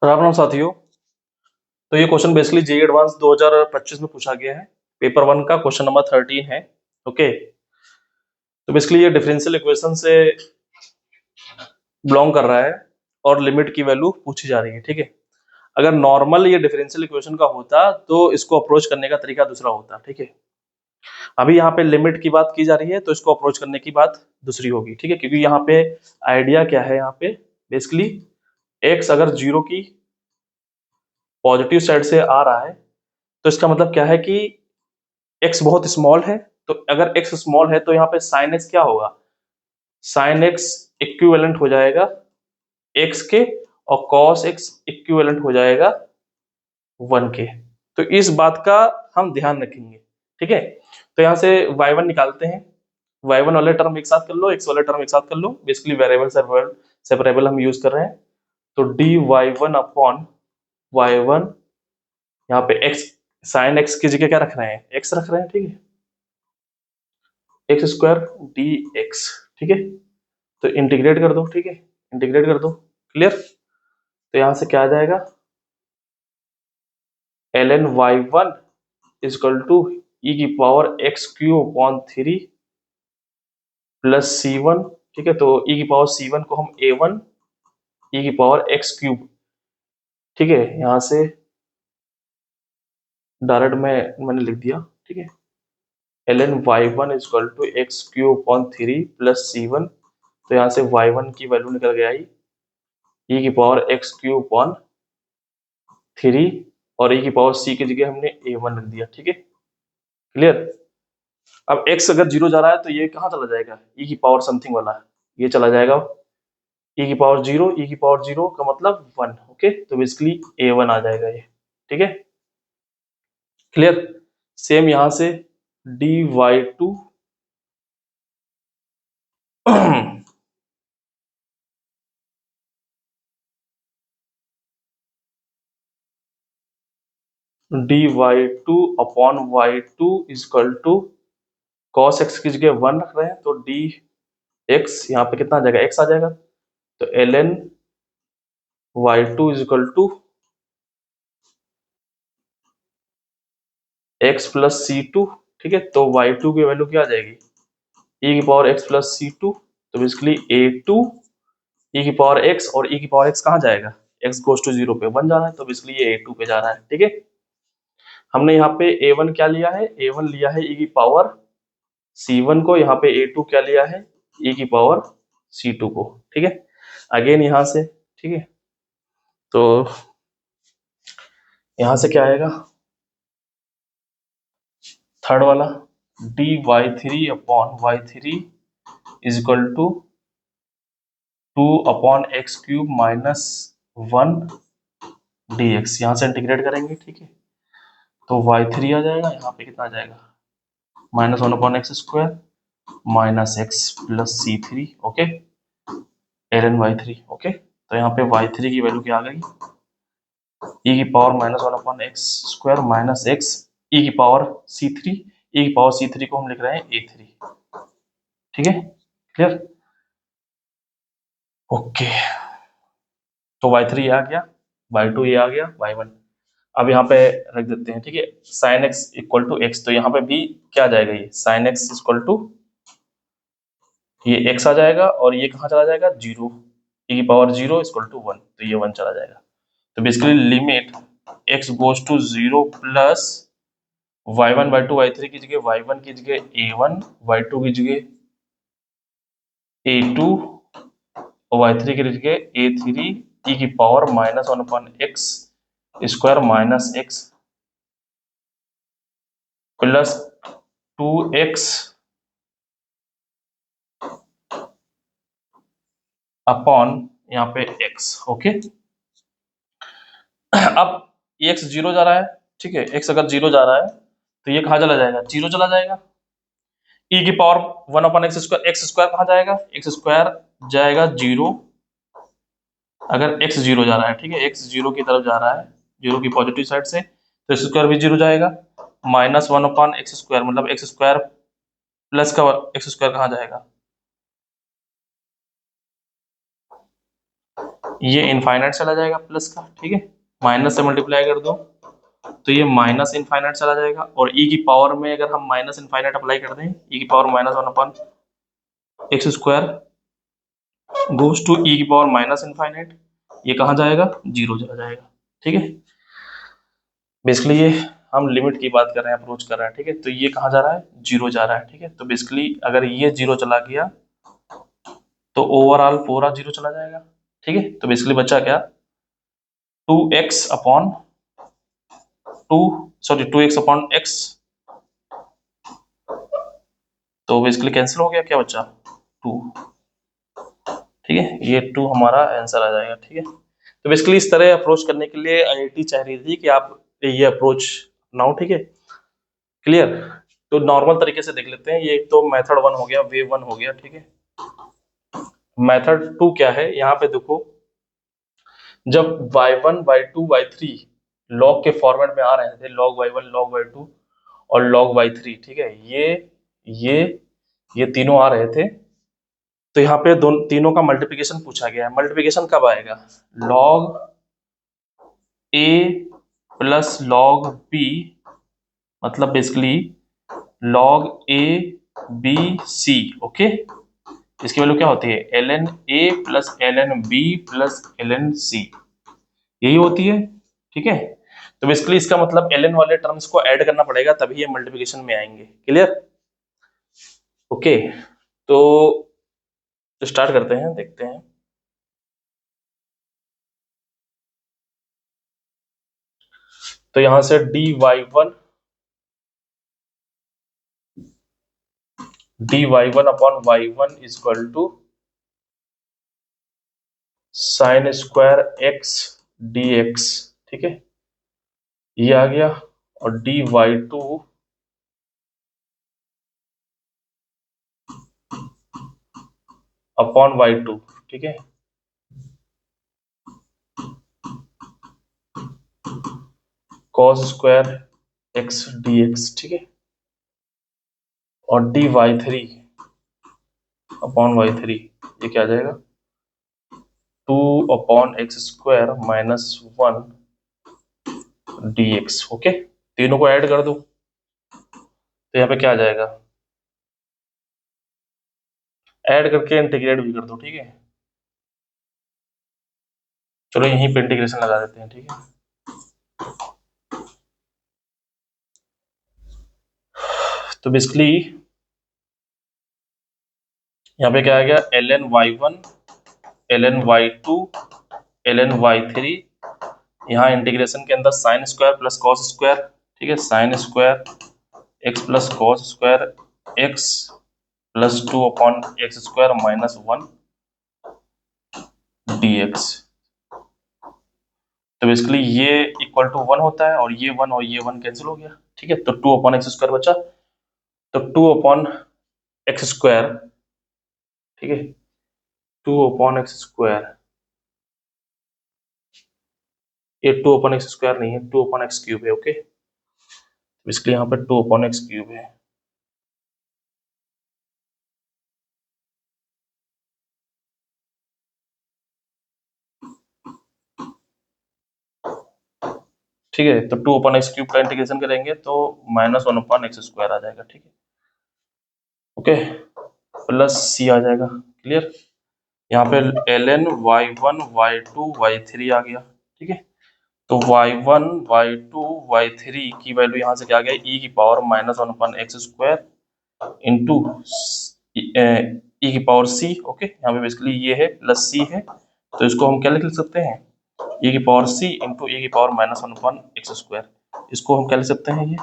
राम राम साथियों। तो ये क्वेश्चन बेसिकली जेई एडवांस 2025 में पूछा गया है। पेपर वन का क्वेश्चन नंबर 13 है। ओके, तो बेसिकली ये डिफरेंशियल इक्वेशन से बिलोंग कर रहा है और लिमिट की वैल्यू पूछी जा रही है। ठीक है, अगर नॉर्मल ये डिफरेंशियल इक्वेशन का होता तो इसको अप्रोच करने का तरीका दूसरा होता। ठीक है, अभी यहाँ पे लिमिट की बात की जा रही है तो इसको अप्रोच करने की बात दूसरी होगी। ठीक है, क्योंकि यहाँ पे आइडिया क्या है, यहाँ पे बेसिकली एक्स अगर जीरो की पॉजिटिव साइड से आ रहा है तो इसका मतलब क्या है कि एक्स बहुत स्मॉल है। तो अगर एक्स स्मॉल है तो यहाँ पे साइन एक्स क्या होगा, साइन एक्स इक्विवेलेंट हो जाएगा एक्स के, और कॉस एक्स इक्विवेलेंट हो जाएगा 1 के। तो इस बात का हम ध्यान रखेंगे। ठीक है, तो यहाँ से y1 निकालते हैं। y1 वाले टर्म एक साथ कर लो, x वाले टर्म एक साथ कर लो। बेसिकली वेरिएबल सेपरेबल हम यूज कर रहे हैं, तो D Y one upon Y one, यहाँ पे x साइन x की जगह क्या रख रहे हैं, x रख रहे हैं। ठीक है, एक्स स्क्वायर डी एक्स। ठीक है, तो इंटीग्रेट कर दो। ठीक है, इंटीग्रेट कर दो। क्लियर, तो यहां से क्या आ जाएगा, L N Y one is equal to E की power X Q upon 3 plus C one. ठीक है, तो ई की पावर सी वन को हम ए वन ई की पावर एक्स क्यूब। ठीक है, यहां से डायरेक्ट मैंने लिख दिया। ठीक है, L N Y one is equal to X Q upon 3 plus C one. तो यहाँ से वाई वन की वैल्यू निकल गया ई की पावर एक्स क्यू अपॉन 3, और e की पावर c की जगह हमने a1 रख दिया। ठीक है, क्लियर। अब x अगर जीरो जा रहा है तो ये कहाँ चला जाएगा, e की पावर समथिंग वाला, ये चला जाएगा e की पावर जीरो। e की पावर जीरो का मतलब 1। ओके, तो बेसिकली a1 आ जाएगा ये। ठीक है, क्लियर। सेम यहां से dy to dy2 upon y2 is equal to cos x की जगह 1 रख रहे हैं, तो dx यहाँ पे कितना आ जाएगा, x आ जाएगा। तो ln y2 is equal to X plus C two. ठीक है, तो वाई टू की वैल्यू क्या आ जाएगी, e की power x plus C two. तो बेसिकली ए टू ई की पावर x, और e की पावर x कहाँ जाएगा, x गोज टू जीरो पे 1 जा रहा है, तो बेसिकली ये a2 पे जा रहा है। ठीक है, हमने यहाँ पे a1 क्या लिया है, a1 लिया है e की पावर c1 को, यहाँ पे a2 क्या लिया है, e की पावर c2 को। ठीक है, अगेन यहाँ से। ठीक है, तो यहाँ से क्या आएगा, थर्ड वाला dy three upon Y three is equal to 2 upon X cube minus 1 dx। यहाँ से इंटीग्रेट करेंगे। ठीक है, तो y3 आ जाएगा, यहाँ पे कितना आ जाएगा, minus 1 upon x square minus x plus c three. Okay, l N y three. Okay, तो यहाँ पे y3 की वैल्यू क्या आ गई, e की power minus 1 upon x square minus x e की पावर c3। e की पावर c3 को हम लिख रहे हैं a3। ठीक है, क्लियर। ओके, तो y3 आ गया, y2 ये आ गया, y1 अब यहाँ पे रख देते हैं। ठीक है, sine x equal to x, तो यहाँ पे भी क्या आ जाएगा, ये साइन एक्स इक्वल टू ये एक्स आ जाएगा, और ये कहाँ चला जाएगा, जीरो, e की पावर जीरो इक्वल टू 1, तो ये 1 चला जाएगा। तो basically limit x goes to zero plus y1 y2 y3 की जगह y1 की जगह a1, y2 की जगह a2, और y3 की जगह a3 e की power minus 1 upon x square minus x plus 2x upon यहाँ पे x। ओके, अब x जीरो जा रहा है। ठीक है, x अगर जीरो जा रहा है तो ये कहाँ चला जाएगा, जीरो चला जाएगा। e की पावर 1 अपॉन एक्स स्क्वायर कहाँ जाएगा, एक्स स्क्वायर जाएगा जीरो अगर x जीरो जा रहा है। ठीक है, x जीरो की तरफ जा रहा है, जीरो की पॉजिटिव साइड से, तो एक्स स्क्वायर भी जीरो जाएगा। माइनस 1 अपॉन एक्स स्क्वायर मतलब एक्स स्क्वायर प्लस का एक्स स्क्वायर कहाँ जाएगा, ये इनफाइनाइट चला जाएगा प्लस का, ठीक है, माइनस से मल्टीप्लाई कर दो तो ये माइनस इनफाइनाइट चला जाएगा, और ई की पावर में अगर हम माइनस इनफाइनाइट अप्लाई कर दें, ई की power -1/x² goes to E की पावर माइनस इनफाइनाइट, ये कहाँ जाएगा, जीरो चला जाएगा, ठीक है। बेसिकली ये हम लिमिट की बात कर रहे हैं, अप्रोच कर रहे हैं, ठीक है, तो ये कहाँ जा रहा है, जीरो जा रहा है, ठीक है। तो बेसिकली अगर ये जीरो चला गया तो ओवरऑल पूरा जीरो चला जाएगा, ठीक है। तो बेसिकली बचा क्या, 2x तो बेसिकली कैंसिल हो गया, क्या बचा 2, ठीक है, ये 2 हमारा आंसर आ जाएगा, ठीक है। तो बेसिकली इस तरह अप्रोच करने के लिए आईआईटी चाह रही थी कि आप ये अप्रोच अपनाओ, ठीक है, क्लियर। तो नॉर्मल तरीके से देख लेते हैं, ये एक तो मेथड 1 हो गया, वे 1 हो गया, ठीक है। मेथड 2 क्या है, यहाँ पे देखो, जब y1 y2 y3 लॉग के फॉर्मेट में आ रहे थे, log y1 log y2 और log y3, ठीक है, ये ये तीनों आ रहे थे, तो यहाँ पे दोनों तीनों का मल्टीप्लिकेशन पूछा गया है। मल्टीप्लिकेशन कब आएगा, log a plus log b, मतलब basically log a b c, okay. इसकी वैल्यू क्या होती है, ln a plus ln b plus ln c, यही होती है, ठीक है। तो बेसिकली इसका मतलब ln वाले टर्म्स को ऐड करना पड़ेगा, तभी ये मल्टीप्लिकेशन में आएंगे, क्लियर, ओके। तो स्टार्ट करते हैं, देखते हैं। तो यहां से dy1 upon y1 is equal to sine square x dx, ठीक है, ये आ गया। और dy2 अपॉन y2, ठीक है, cos स्क्वायर x dx, ठीक है। और dy3 अपॉन y3, ये क्या आ जाएगा, 2/x² -1 dx, ओके। तीनों को ऐड कर दो तो यहाँ पे क्या आ जाएगा, ऐड करके इंटीग्रेट भी कर दो, ठीक है। चलो यहीं पे इंटीग्रेशन लगा देते हैं, ठीक है। तो बेसिकली यहाँ पे क्या आ गया, ln y1 ln y2 ln y3, यहाँ इंटीग्रेशन के अंदर sine square plus cos square, ठीक है, sign square x plus cos square x plus 2/x² -1 dx। तो बेसिकली ये इक्वल टू 1 होता है, और ये 1 और ये 1 कैंसिल हो गया, ठीक है। तो 2/x² बचा, तो 2/x², ठीक है, 2/x², ये 2/x² नहीं है, 2/x³ है, ओके। इसलिए यहाँ पर 2/x³ है, ठीक है। तो 2/x³ का इंटीग्रेशन करेंगे तो -1/x² आ जाएगा, ठीक है, ओके, प्लस c आ जाएगा, क्लियर। यहाँ पे ln y1 y2 y3 आ गया, ठीक है। तो y1 y2 y3 की वैल्यू यहाँ से क्या आ गया, e की पावर -1/x² इंटू e की पावर c, ओके। यहाँ पे बेसिकली ये है प्लस c है, तो इसको हम क्या लिख सकते हैं, e की पावर c इंटू e की पावर -1/x², इसको हम क्या लिख सकते हैं, ये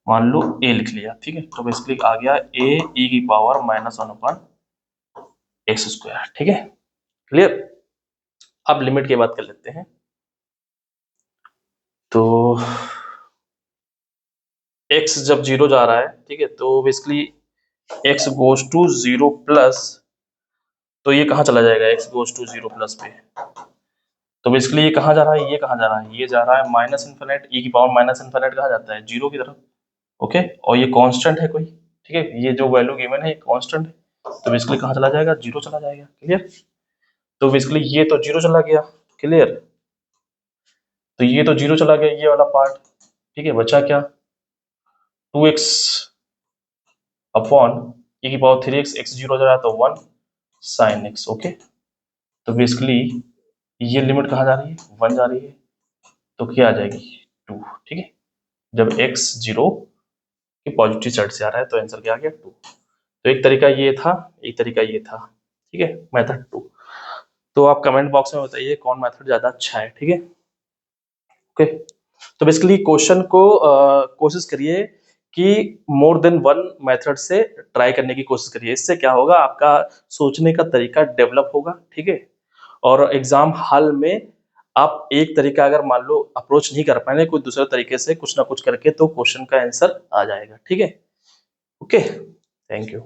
मान लो a लिख लिया, ठीक है। तो बेसिकली आ गया a e की पावर -1/x², ठीक है, क्लियर। अब लिमिट की बात कर लेते हैं। तो x जब जीरो जा रहा है, ठीक है, तो basically x goes to zero plus, तो ये कहाँ चला जाएगा, x goes to zero plus पे, तो बेसिकली ये कहाँ जा रहा है, ये कहाँ जा रहा है, ये जा रहा है माइनस इन्फिनिट, e की पावर माइनस इन्फिनिट कहाँ जाता है, जीरो की तरफ, ओके। और ये कांस्टेंट है कोई, ठीक है, ये जो वैल्यू गिवन है ये कांस्टेंट है, तो बेसिकली कहाँ चला जाएगा, जीरो चला जाएगा, क्लियर। तो बेसिकली ये तो 0 चला गया, क्लियर। तो ये तो 0 चला गया ये वाला पार्ट, ठीक है। बचा क्या, 2x अपॉन e की पावर 3x, x 0 हो जा रहा है तो 1 sin x, ओके। तो बेसिकली ये लिमिट कहाँ जा रही है, 1 जा रही है, तो क्या आ जाएगी 2, ठीक है। जब x 0 की पॉजिटिव साइड से आ रहा है तो आंसर क्या आ गया 2। तो एक तरीका ये था, एक तरीका ये था, ठीक है, मेथड 2। तो आप कमेंट बॉक्स में बताइए कौन मेथड ज्यादा अच्छा है, ठीक है, ओके। तो बेसिकली क्वेश्चन को कोशिश करिए कि मोर देन वन मेथड से ट्राई करने की कोशिश करिए। इससे क्या होगा, आपका सोचने का तरीका डेवलप होगा, ठीक है। और एग्जाम हॉल में आप एक तरीका अगर मान लो अप्रोच नहीं कर पाए कोई दूसरे तरीके से कुछ ना कुछ करके, तो क्वेश्चन का आंसर आ जाएगा, ठीक है, ओके। Thank you.